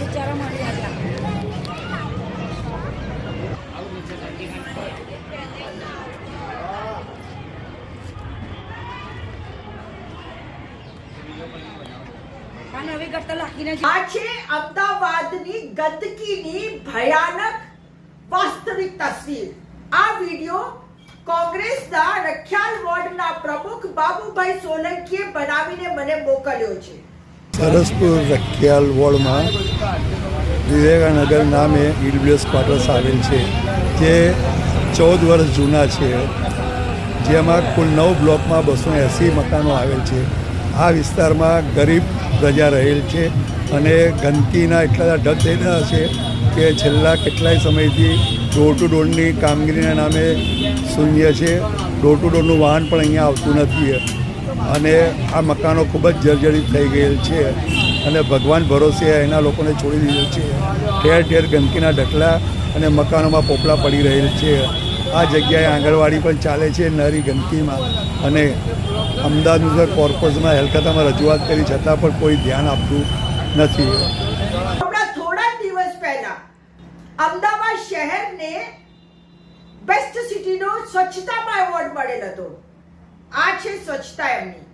બિચારા મળી આવ્યા. આ છે અમદાવાદની ગંદકીની ભયાનક વાસ્તવિક તસવીર. આ વિડિયો કોંગ્રેસના રખિયાલ વોર્ડના પ્રમુખ બાબુભાઈ સોલંકીએ બનાવીને મને મોકલ્યો છે. સરસપુર રખિયાલ વોર્ડમાં વિવેકાનગર નામે ઈડબ્લ્યુએસ ક્વાર્ટર્સ આવેલ છે, જે 14 વર્ષ જૂના છે, જેમાં કુલ 9 બ્લોકમાં 280 મકાનો આવેલ છે. આ વિસ્તારમાં ગરીબ પ્રજા રહેલ છે અને ગંદકીના એટલા ઢગ થયેલા છે કે છેલ્લા કેટલાય સમયથી ડોર ટુ ડોરની કામગીરીના નામે શૂન્ય છે. ડોર ટુ ડોરનું વાહન પણ અહીંયા આવતું નથી અને આ મકાનો ખૂબ જ જર્જરિત થઈ ગયેલ છે અને ભગવાન ભરોસે એના લોકોને છોડી દીધેલ છે. ઠેર ઠેર ગંદકીના ઢગલા અને મકાનોમાં પોપલા પડી રહેલ છે. આ જગ્યાએ આંગણવાડી પણ ચાલે છે નરી ગંદકીમાં, અને અમદાવાદ મ્યુનિસિપલ કોર્પોરેશનમાં હેલકતામાં રજૂઆત કરી છતાં પણ કોઈ ધ્યાન આપતું નથી. હમણાં થોડા દિવસ પહેલા અમદાવાદ શહેરને બેસ્ટ સિટીનો સ્વચ્છતામાં એવોર્ડ મળેલ હતો. આ છે સ્વચ્છતા એમની.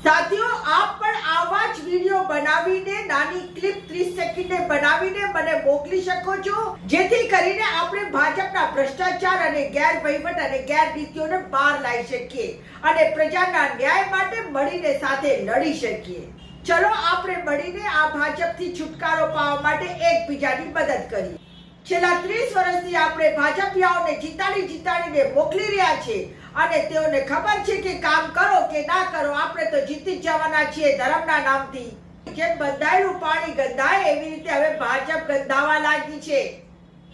સાથીઓ, આપ પણ આવા જ વિડીયો બનાવીને નાની ક્લિપ 30 સેકન્ડે બનાવીને મને મોકલી શકો છો, જેથી કરીને આપણે ભાજપના ભ્રષ્ટાચાર અને ગેરવહીવટ અને ગેરનીતિઓને બહાર લાવી શકીએ અને પ્રજાના ન્યાય માટે મળીને સાથે લડી શકીએ. ચલો આપણે મળીને આ ભાજપથી છુટકારો પામવા માટે એકબીજાની મદદ કરીએ. છેલ્લા 30 વર્ષથી આપણે ભાજપિયાઓને જીતાડીને મોકલી રહ્યા છે અને તેઓને ખબર છે કે કામ કરો કે ના કરો, આપણે તો જીતી જ જવાના છીએ ધર્મના નામથી. જેમ બંધાયેલું પાણી ગંધાય એવી રીતે હવે ભાજપ ગંધાવા લાગી છે.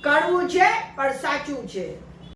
કડવું છે પણ સાચું છે.